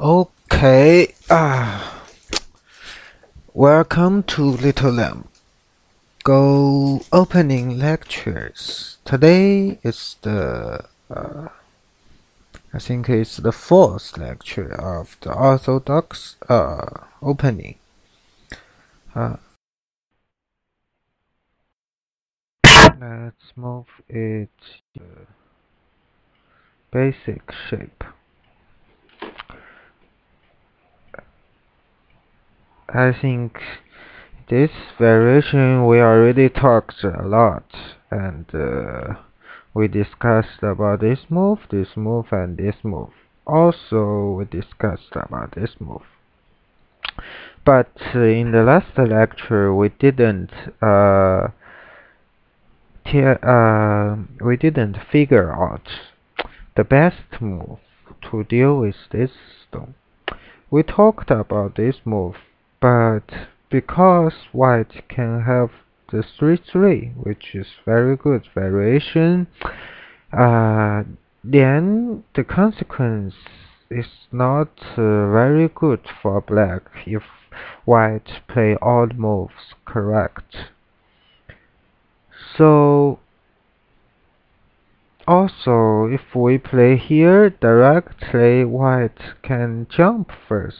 Okay, welcome to Littlelamb. Go opening lectures. Today is I think it's the fourth lecture of the Orthodox opening. Let's move it to basic shape. I think this variation we already talked a lot, and we discussed about this move, and this move. Also, we discussed about this move. But in the last lecture, we didn't figure out the best move to deal with this stone. We talked about this move, but because white can have the 3-3, which is very good variation, then the consequence is not very good for black if white play all the moves correct. So also, if we play here directly, white can jump first.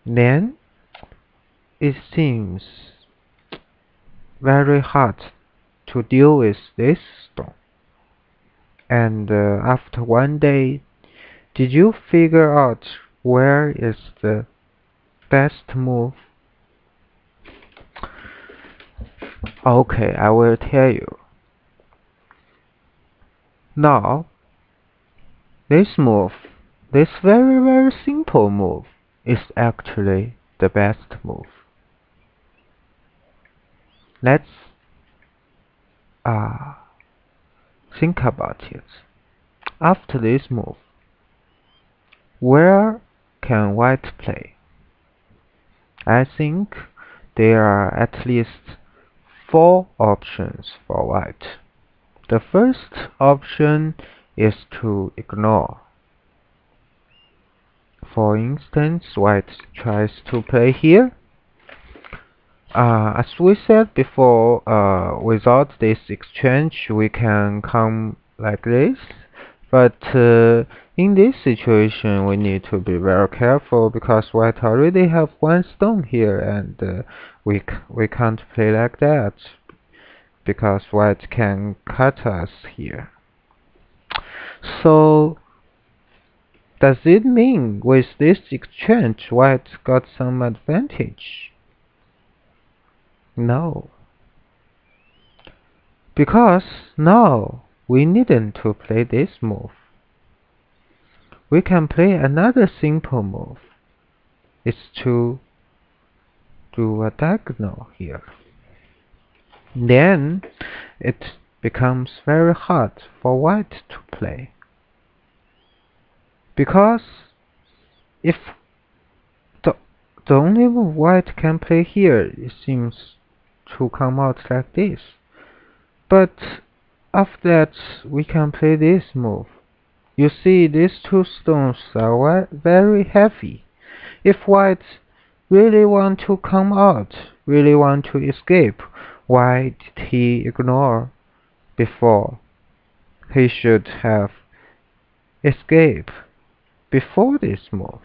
Then it seems very hard to deal with this stone. And after one day, did you figure out where is the best move? Okay, I will tell you. Now, this move, this very simple move, is actually the best move. Let's think about it. After this move, where can white play? I think there are at least 4 options for white. The first option is to ignore. For instance, white tries to play here. As we said before, without this exchange, we can come like this. But in this situation, we need to be very careful because white already have one stone here, and we can't play like that because white can cut us here. So does it mean with this exchange white got some advantage? No. Because now we needn't to play this move. We can play another simple move. It's to do a diagonal here. Then it becomes very hard for white to play. Because if the only move white can play here, it seems to come out like this. But after that, we can play this move. You see, these 2 stones are very heavy. If white really want to come out, really want to escape, why did he ignore before? He should have escaped before this move.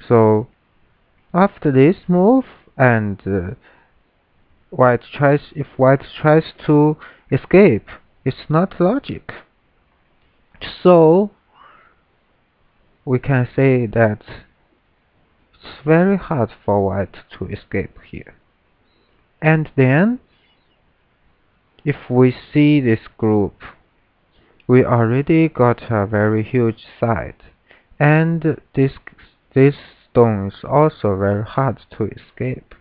So after this move, and if white tries to escape, it's not logic. So we can say that it's very hard for white to escape here. And then, if we see this group, we already got a very huge side, and this stone is also very hard to escape.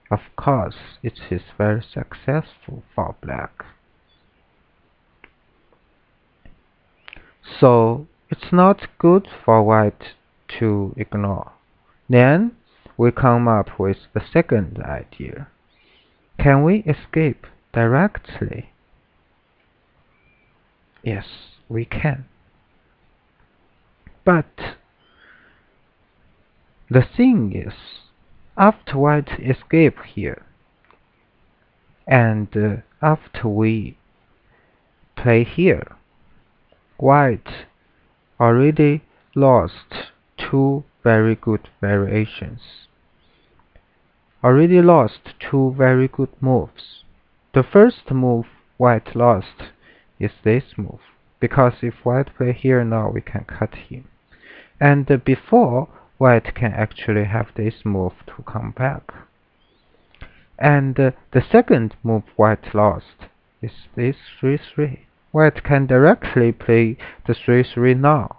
Of course, it is very successful for black. So it's not good for white to ignore. Then we come up with the second idea. Can we escape directly? Yes, we can. But the thing is, after white escape here, and after we play here, white already lost two very good variations. Already lost two very good moves. The first move white lost is this move, because if white play here now, we can cut him. And before, white can actually have this move to come back. And the second move white lost is this 3-3. White can directly play the 3-3 now,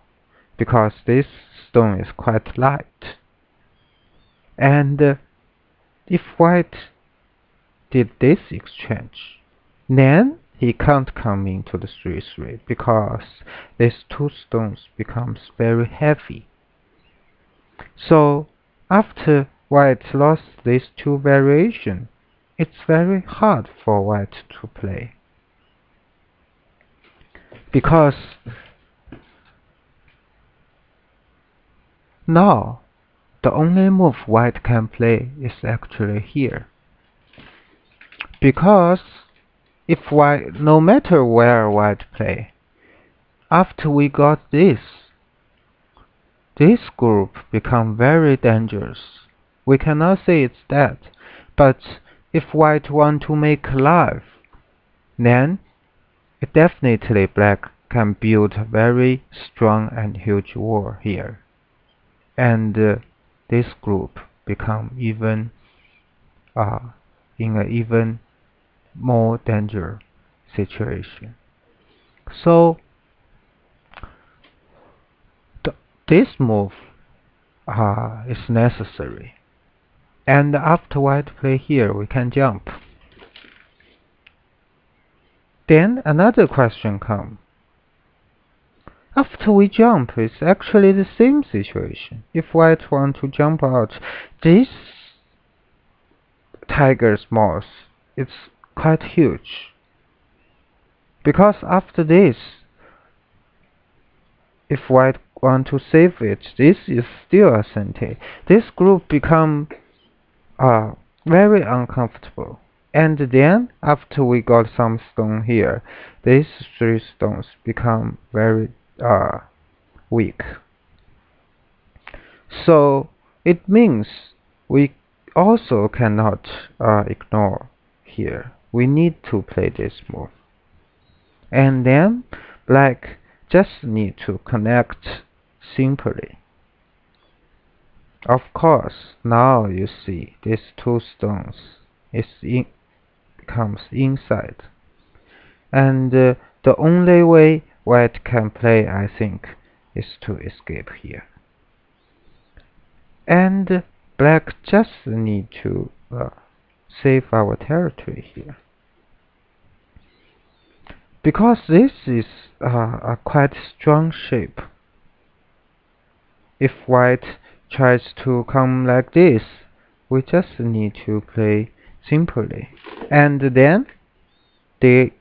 because this stone is quite light. And if white did this exchange, then he can't come into the 3-3, because these two stones becomes very heavy. So after white lost these two variations, it's very hard for white to play, because now the only move white can play is actually here. Because if white, no matter where white play, after we got this group become very dangerous. We cannot say it's dead, but if white want to make alive, then definitely black can build a very strong and huge wall here, and this group become even in an even more dangerous situation. So this move is necessary, and after white play here, we can jump. Then another question comes. After we jump, it's actually the same situation. If white want to jump out, this tiger's mouth is quite huge. Because after this, if white want to save it, this is still a center. This group become very uncomfortable. And then, after we got some stone here, these three stones become very weak. So it means we also cannot ignore here. We need to play this move. And then black just need to connect simply. Of course, now you see these two stones comes inside, and the only way white can play, I think, is to escape here, and black just need to save our territory here, because this is a quite strong shape. If white tries to come like this, we just need to play simply, and then they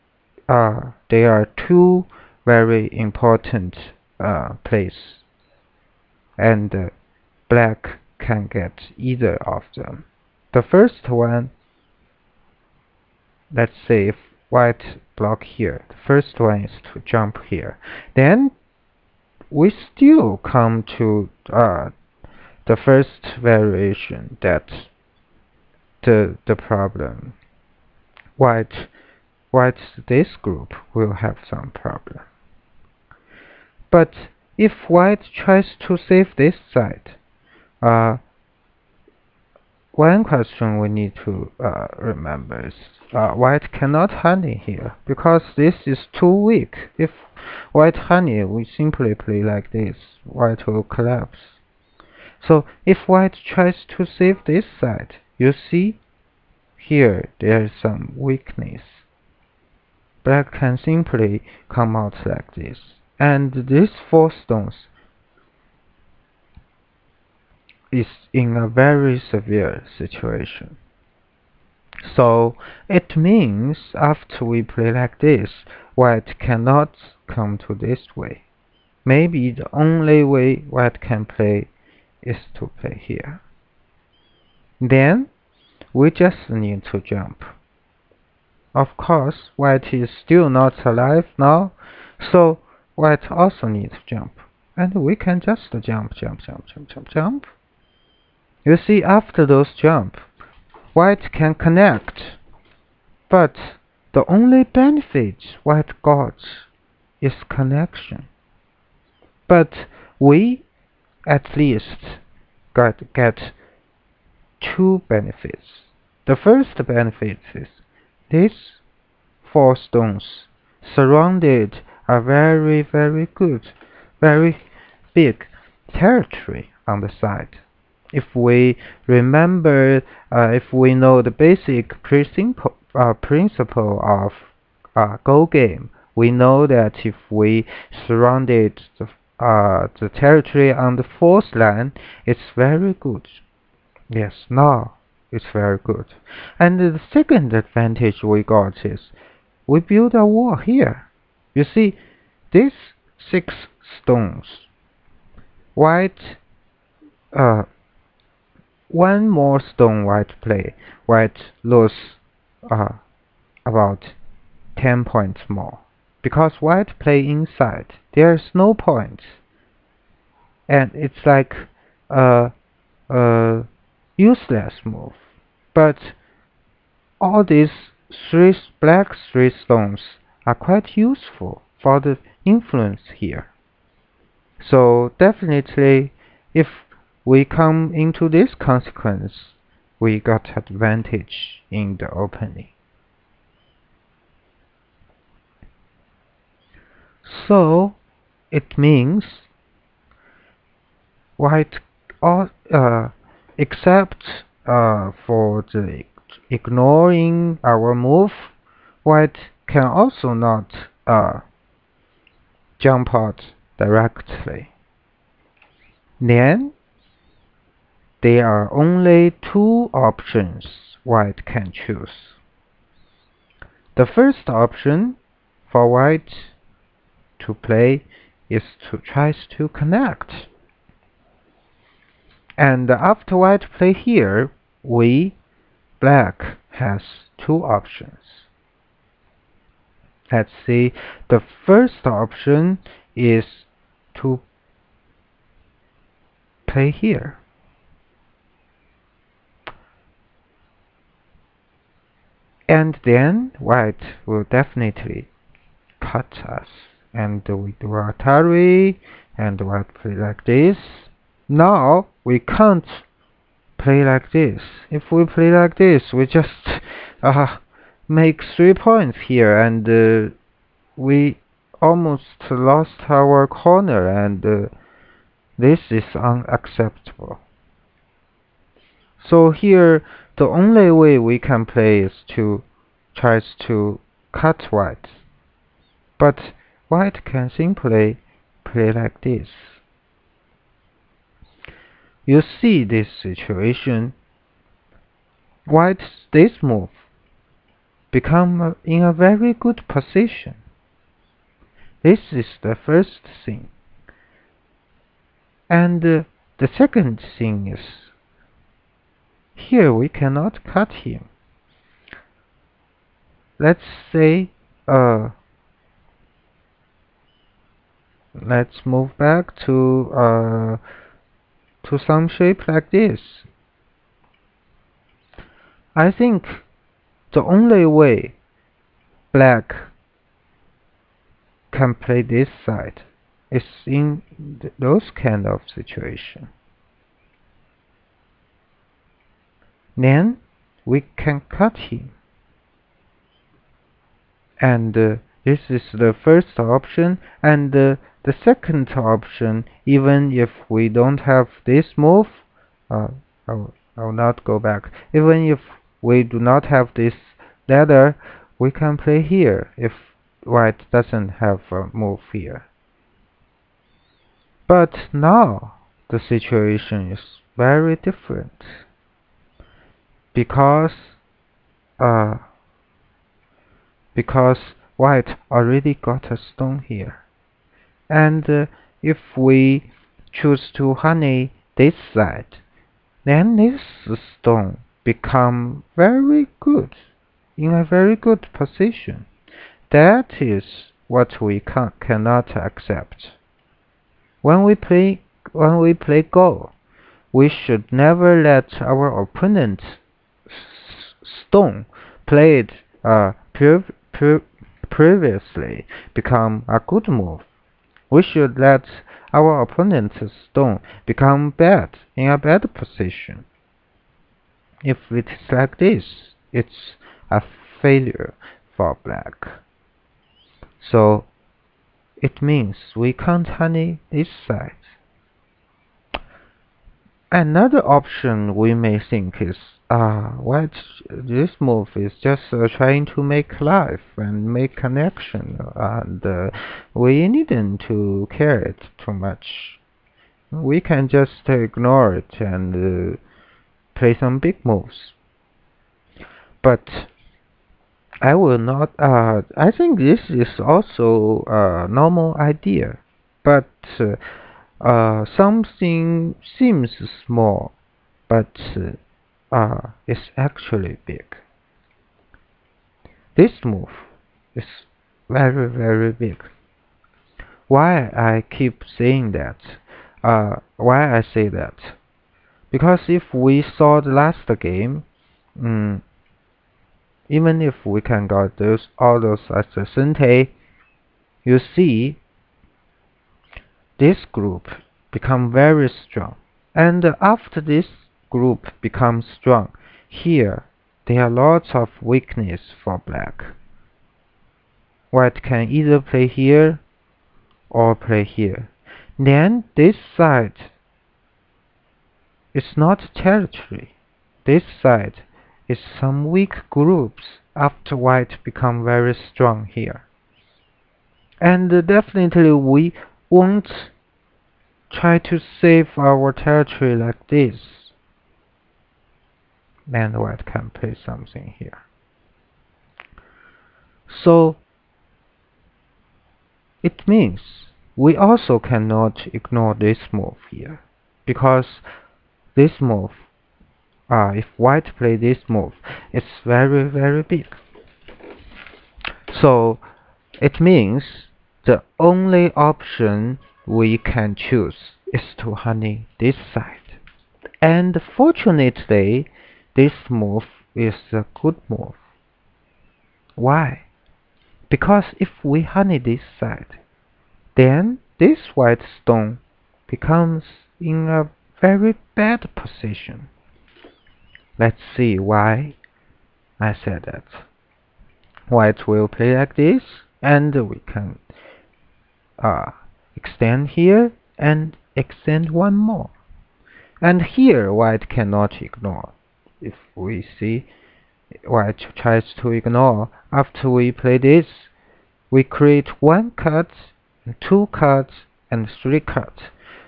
are two very important plays, and black can get either of them. The first one, let's say if white block here, the first one is to jump here. Then we still come to the first variation, that the problem. White's this group will have some problem. But if white tries to save this side, one question we need to remember is white cannot honey here, because this is too weak. If white honey, we simply play like this, white will collapse. So if white tries to save this side, you see here there is some weakness. Black can simply come out like this, and these four stones is in a very severe situation. So it means after we play like this, white cannot come to this way. maybe the only way white can play is to play here. Then we just need to jump. Of course, white is still not alive now, so white also needs to jump. And we can just jump, jump, jump, jump, jump, jump. You see, after those jump, white can connect. But the only benefit white got is connection. But we at least get two benefits. The first benefit is these 4 stones surrounded a very, very good, very big territory on the side. If we remember, if we know the basic principle of Go game, we know that if we surrounded the territory on the 4th line, it's very good. Yes, now it's very good. And the second advantage we got is we build a wall here. You see, these 6 stones, white, one more stone white play, white lose about 10 points more. Because white play inside, there's no points. And it's like a useless move. But all these black 3 stones are quite useful for the influence here. So definitely, if we come into this consequence, we got advantage in the opening. So it means white, except for the ignoring our move, white can also not jump out directly. Then there are only 2 options white can choose. The first option for white to play is to try to connect. And after white play here, black has 2 options. Let's see, the first option is to play here. And then white will definitely cut us. And we do Atari, and white play like this. Now we can't play like this. If we play like this, we just make 3 points here, and we almost lost our corner, and this is unacceptable. So here, the only way we can play is to try to cut white. But white can simply play like this. You see this situation, white's this move become in a very good position. This is the first thing. And the second thing is, here we cannot cut him. Let's say, let's move back to some shape like this. I think the only way black can play this side is in those kind of situation. Then we can cut him. And this is the first option, and the second option, even if we don't have this move, I will not go back. Even if we do not have this ladder, we can play here if white doesn't have a move here. But now the situation is very different, because white already got a stone here. And if we choose to honey this side, then this stone become very good, in a very good position. That is what we cannot accept. When we play Go, we should never let our opponent's stone played previously become a good move. We should let our opponent's stone become bad in a bad position. If it is like this, it's a failure for black. So it means we can't honey this side. Another option we may think is, this move is just trying to make life and make connection, and we needn't to care it too much. We can just ignore it and play some big moves. But I will not. I think this is also a normal idea, but something seems small, but it's actually big. This move is very, very big. Why I keep saying that? Why I say that? Because if we saw the last game, even if we can get all those as a cente, you see this group become very strong. And after this group becomes strong, here there are lots of weakness for black. White can either play here or play here. Then this side is not territory. This side is some weak groups after white become very strong here. And definitely we won't try to save our territory like this. And white can play something here. So it means we also cannot ignore this move here, because this move, if white play this move, it's very, very big. So it means the only option we can choose is to honey this side. And fortunately, this move is a good move. Why? Because if we honey this side, then this white stone becomes in a very bad position. Let's see why I said that. White will play like this, and we can extend here and extend one more. And here white cannot ignore. If we see white tries to ignore, after we play this, we create one cut, two cuts, and three cuts.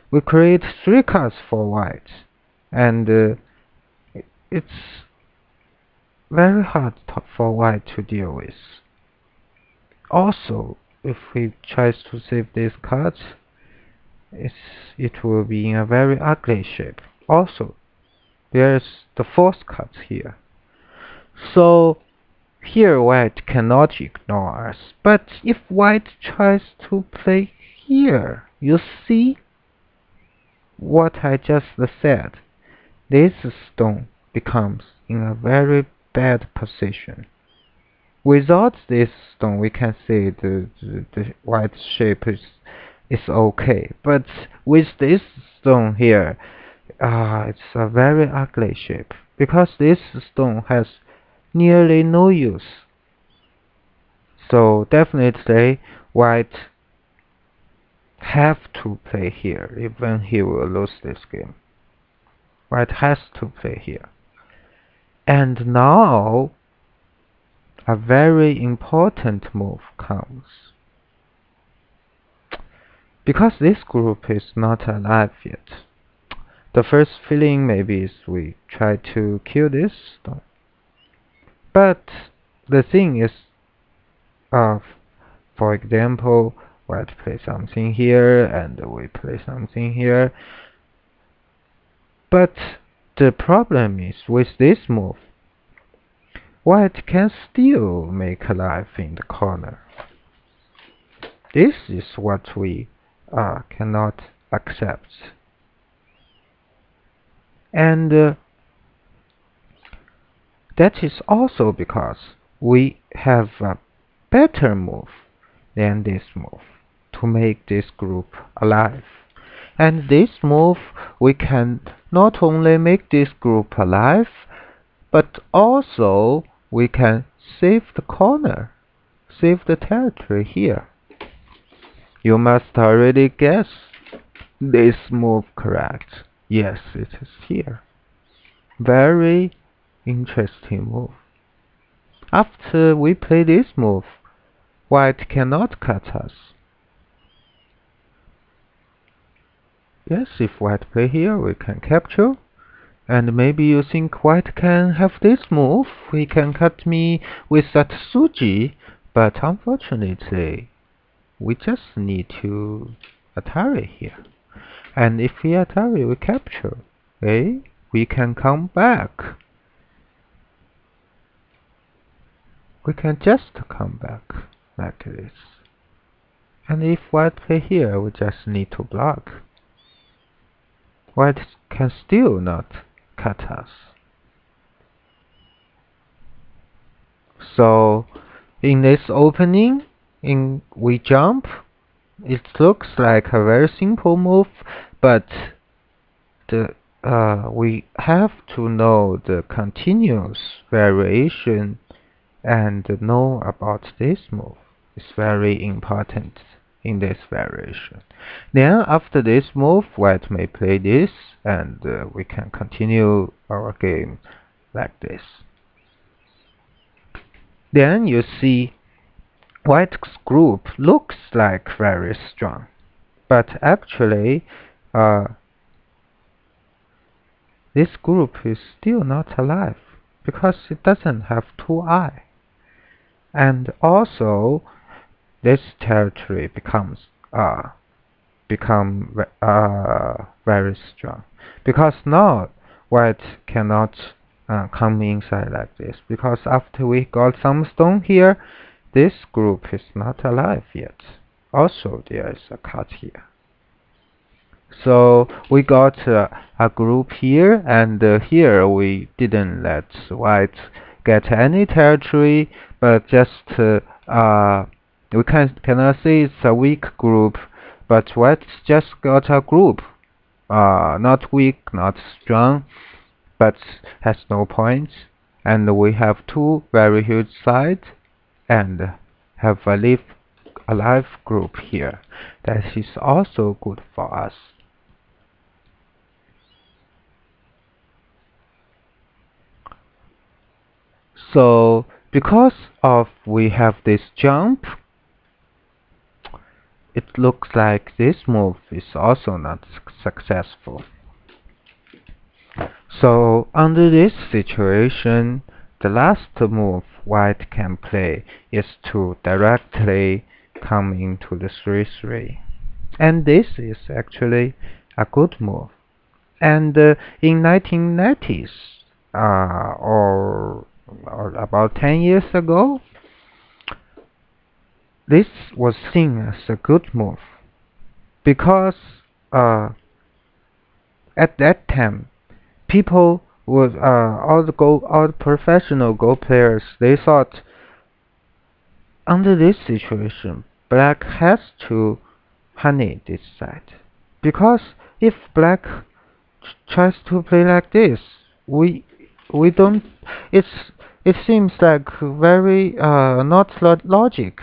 We create three cuts for white, and it's very hard for white to deal with. Also, if we try to save this cut, it will be in a very ugly shape. Also, there's the fourth cut here. So here white cannot ignore us. But if white tries to play here, you see what I just said. This stone becomes in a very bad position. Without this stone, we can say the white shape is okay. But with this stone here, it's a very ugly shape, because this stone has nearly no use. So definitely white have to play here, even he will lose this game. White has to play here. And now a very important move comes. Because this group is not alive yet, the first feeling maybe is we try to kill this stone. But the thing is, for example, white play something here, and we play something here. But the problem is with this move, white can still make a life in the corner. This is what we cannot accept. And that is also because we have a better move than this move to make this group alive. And this move, we can not only make this group alive, but also we can save the corner, save the territory here. You must already guess this move correct. Yes, it is here. Very interesting move. After we play this move, white cannot cut us. Yes, if white play here, we can capture. And maybe you think white can have this move, he can cut me with that Suji, but unfortunately, we just need to Atari here. And if we Atari, we capture. Okay? We can come back. We can just come back like this. And if white play here, we just need to block. White can still not cut us. So in this opening, we jump. It looks like a very simple move, but we have to know the continuous variation and know about this move. It's very important in this variation. Then after this move, white may play this, and we can continue our game like this. Then you see white's group looks like very strong, but actually this group is still not alive because it doesn't have 2i. And also this territory becomes very strong, because now white cannot come inside like this, because after we got some stone here, this group is not alive yet. Also there is a cut here. So we got a group here, and here we didn't let white get any territory, but just we cannot say it's a weak group, but white just got a group, not weak, not strong, but has no points, and we have two very huge sides, and have a alive group here. That is also good for us. So because of we have this jump, it looks like this move is also not successful. So under this situation, the last move white can play is to directly come into the 3-3. And this is actually a good move. And in 1990s, or about 10 years ago, this was seen as a good move, because at that time, people would all the professional Go players, they thought under this situation, black has to honey this side, because if black tries to play like this, we don't. It seems like very not logic,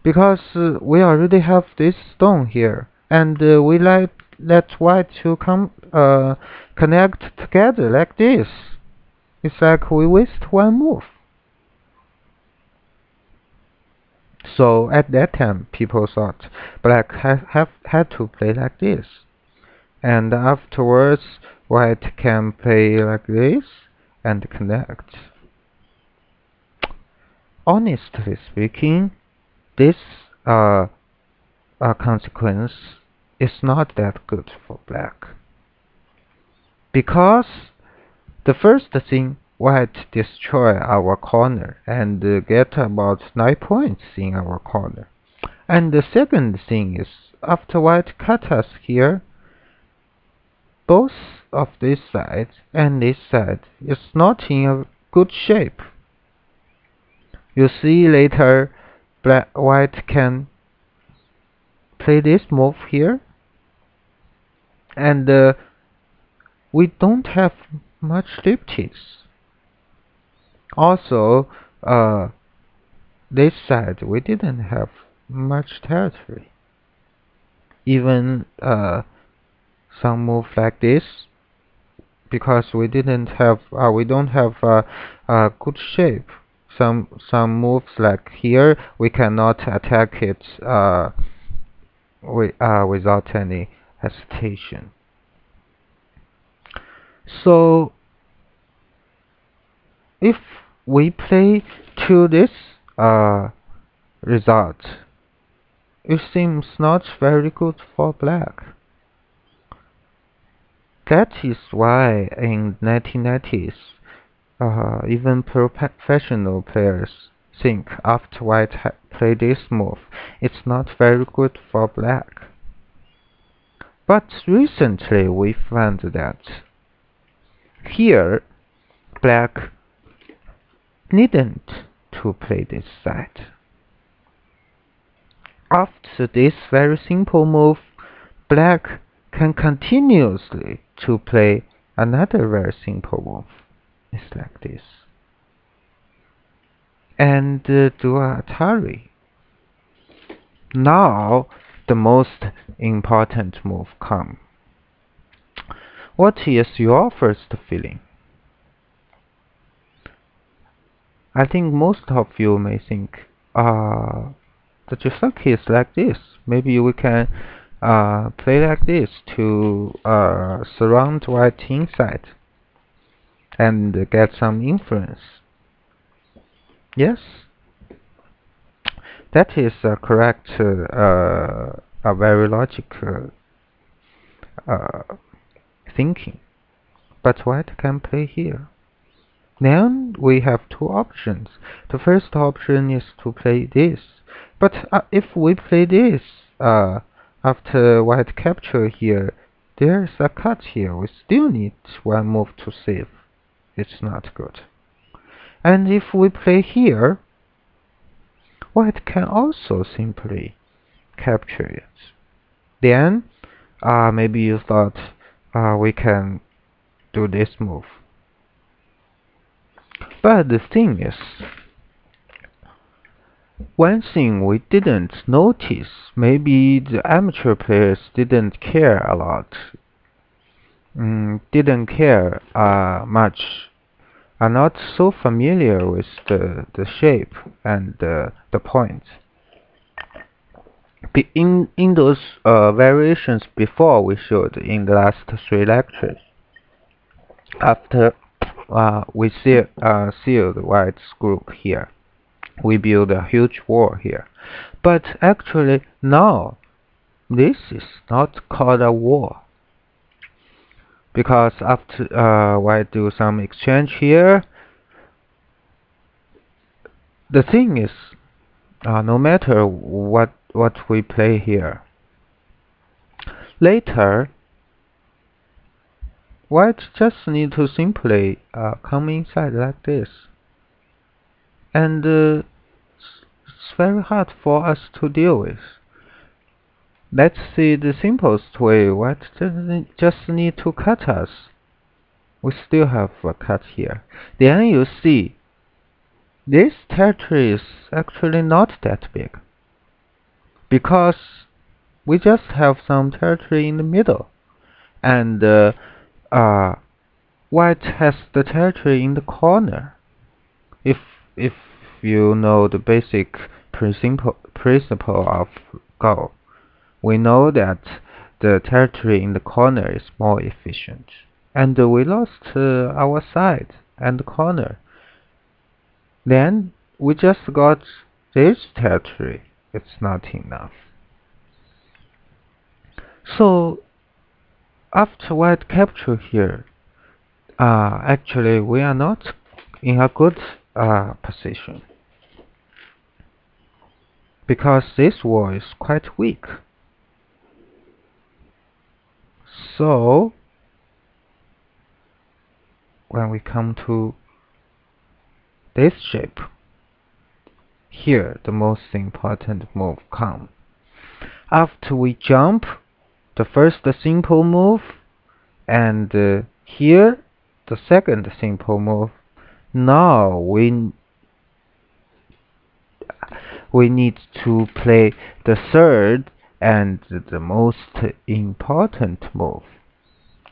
because we already have this stone here, and we let white to come connect together like this. It's like we waste one move. So at that time, people thought black had to play like this, and afterwards white can play like this and connect. Honestly speaking, this consequence is not that good for black. Because the first thing, white destroy our corner and get about 9 points in our corner. And the second thing is, after white cut us here, both of this side and this side is not in a good shape. You see later, white can play this move here, and we don't have much liberties. Also, this side we didn't have much territory. Even some move like this, because we don't have a good shape. Some moves like here we cannot attack it without any hesitation. So if we play to this result, it seems not very good for black. That is why in 1990s, even professional players think after white play this move, it's not very good for black. But recently we found that here black needn't to play this side. After this very simple move, black can continuously to play another very simple move. It's like this. And do Atari. Now the most important move come. What is your first feeling? I think most of you may think, the Fuseki is like this. Maybe we can play like this to surround white inside and get some influence. Yes, that is correct, a very logical thinking. But white can play here. Then we have two options. The first option is to play this. But if we play this, after white capture here, there's a cut here. We still need one move to save. It's not good. And if we play here, white can also simply capture it. Then, maybe you thought we can do this move. But the thing is, one thing we didn't notice, maybe the amateur players didn't care a lot, didn't care much, are not so familiar with the shape and the points. In those variations before we showed in the last 3 lectures, after we sealed white's group here, we build a huge wall here. But actually now this is not called a wall, because after white do some exchange here, the thing is, no matter what we play here, later white just need to simply come inside like this, and it's very hard for us to deal with. Let's see the simplest way. White just need to cut us. We still have a cut here. Then you see this territory is actually not that big, because we just have some territory in the middle, and white has the territory in the corner. If you know the basic principle of Go, we know that the territory in the corner is more efficient, and we lost our side and corner. Then we just got this territory it's not enough. So after white capture here, actually we are not in a good position, because this wall is quite weak. So when we come to this shape, here the most important move comes. After we jump, the first simple move, and here the second simple move. Now we need to play the third and the most important move.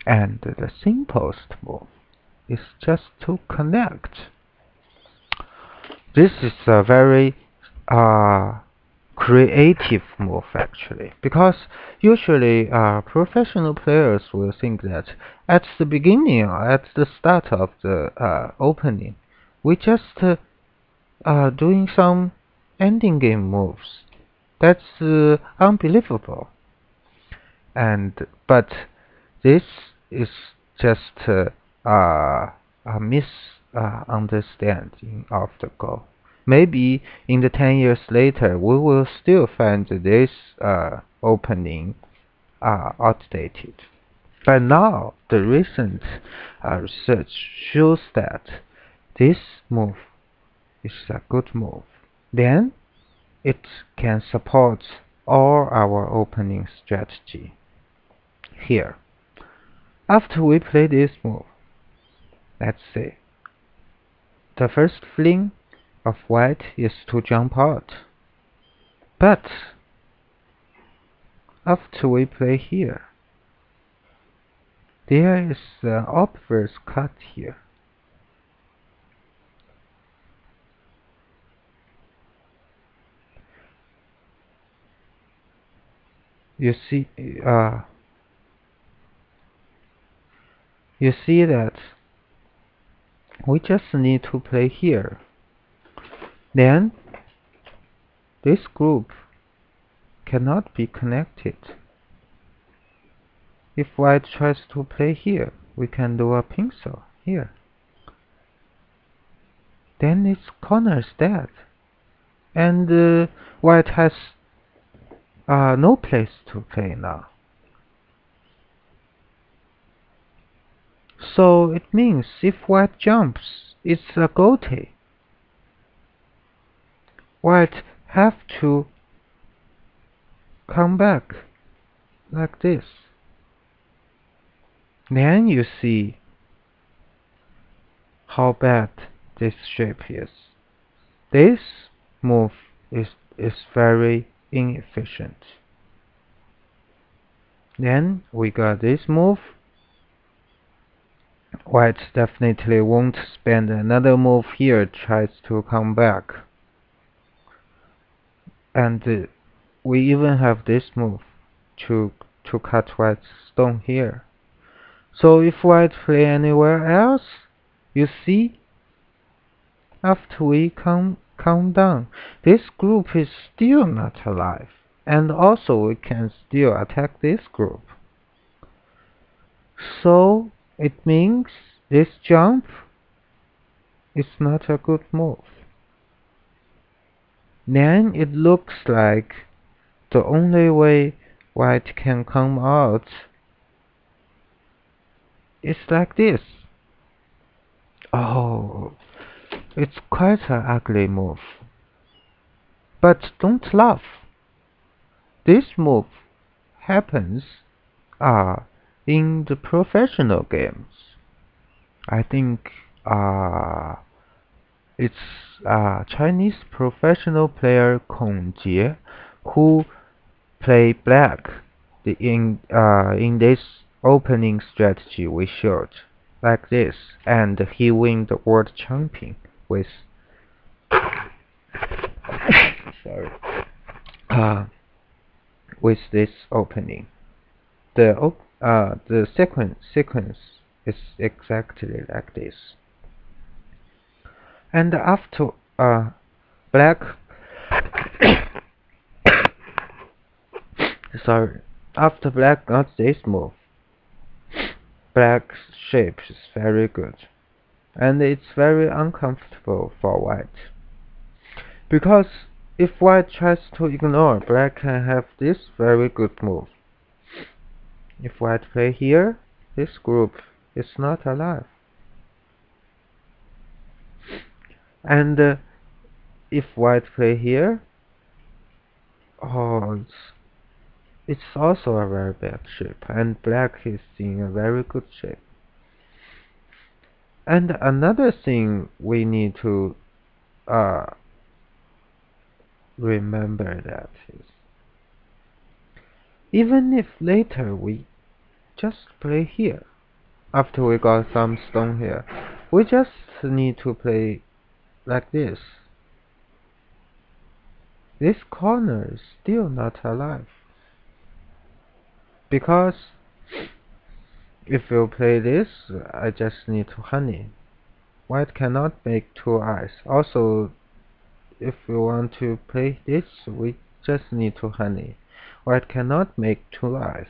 And the simplest move is just to connect. This is a very creative move actually, because usually professional players will think that at the beginning, at the start of the opening, we just doing some ending game moves. That's unbelievable. But this is just a misunderstanding of the goal. Maybe in the 10 years later, we will still find this opening outdated. But now, the recent research shows that this move is a good move. Then it can support all our opening strategy. Here, after we play this move, let's say the first fling of white is to jump out. But after we play here, there is an obverse cut here. You see that we just need to play here. Then this group cannot be connected. If white tries to play here, we can do a pincer here. Then its corner is dead, and white has no place to play now. So it means if white jumps, it's a goatee. White have to come back like this. Then you see how bad this shape is. This move is very inefficient. Then we got this move. White definitely won't spend another move here, tries to come back. And we even have this move to cut white's stone here. So if white play anywhere else, you see, after we count down, this group is still not alive. And also we can still attack this group. So it means this jump is not a good move. Then it looks like the only way white can come out is like this. Oh, it's quite an ugly move. But don't laugh. This move happens in the professional games. I think it's Chinese professional player Kong Jie who play black in this opening strategy we showed, like this, and he win the world champion with sorry with this opening. The sequence is exactly like this. And after black Sorry, after black got this move, black's shape is very good, and it's very uncomfortable for white. Because if white tries to ignore, black can have this very good move. If white play here, this group is not alive. And if white play here, oh, it's also a very bad shape, and black is in a very good shape. And another thing we need to remember that is, even if later we just play here, after we got some stone here, we just need to play like this. This corner is still not alive, because if you play this, I just need to honey. White cannot make two eyes. Also, if we want to play this, we just need to honey. White cannot make two eyes.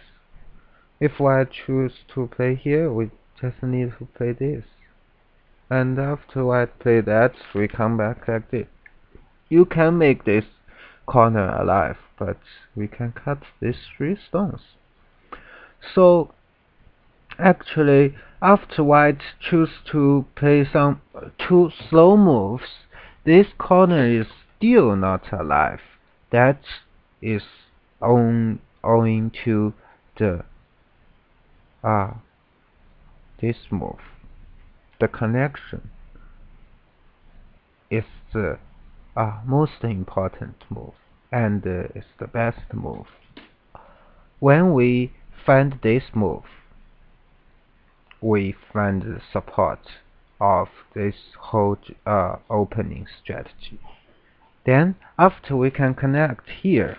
If white choose to play here, we just need to play this. And after white play that, we come back like this. You can make this corner alive, but we can cut these three stones. So actually, after white choose to play some two slow moves, this corner is still not alive. That is owing to the this move. The connection is the most important move, and is the best move. When we find this move, we find the support of this whole opening strategy. Then, after we can connect here,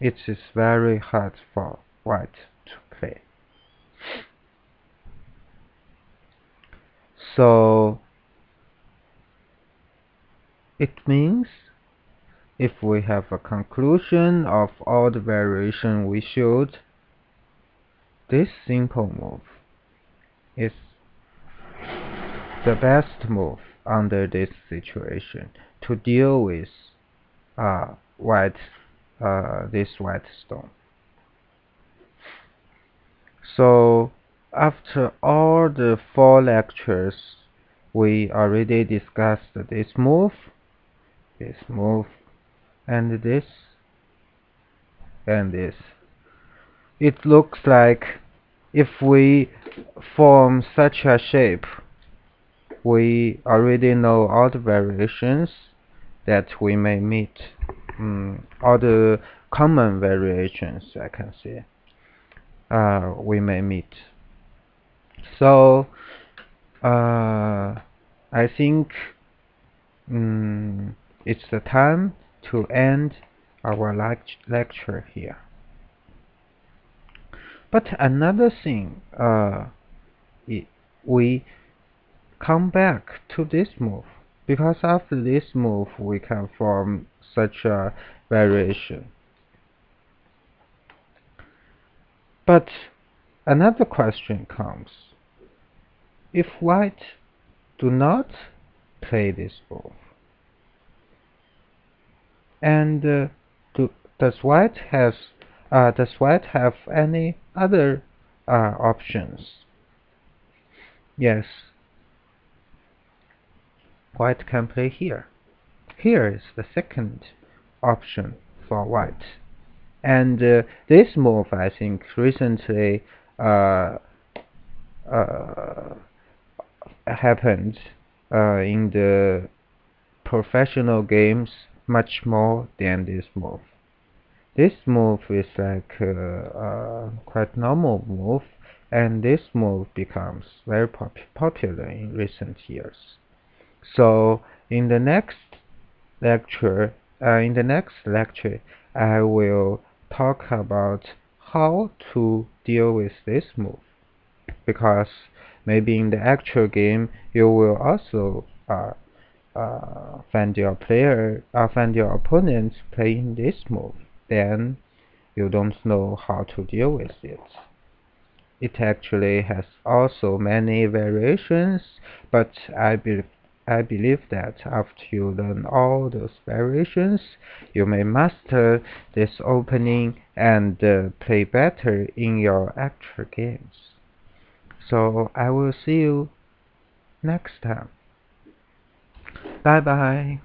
it is very hard for white to play. So, it means if we have a conclusion of all the variation we showed, this simple move is the best move under this situation to deal with this white stone. So after all the 4 lectures, we already discussed this move, and this, and this. It looks like if we form such a shape, we already know all the variations that we may meet, all the common variations I can see we may meet. So I think it's the time to end our lecture here. But another thing, we come back to this move, because after this move we can form such a variation. But another question comes: if white do not play this move, and does white have any other options? Yes, white can play here. Here is the second option for white. And this move, I think, recently happened in the professional games much more than this move. This move is like quite normal move, and this move becomes very popular in recent years. So in the next lecture, I will talk about how to deal with this move, because maybe in the actual game you will also find your opponents playing this move. Then you don't know how to deal with it. It actually has also many variations, but I believe that after you learn all those variations, you may master this opening and play better in your actual games. So I will see you next time. Bye bye.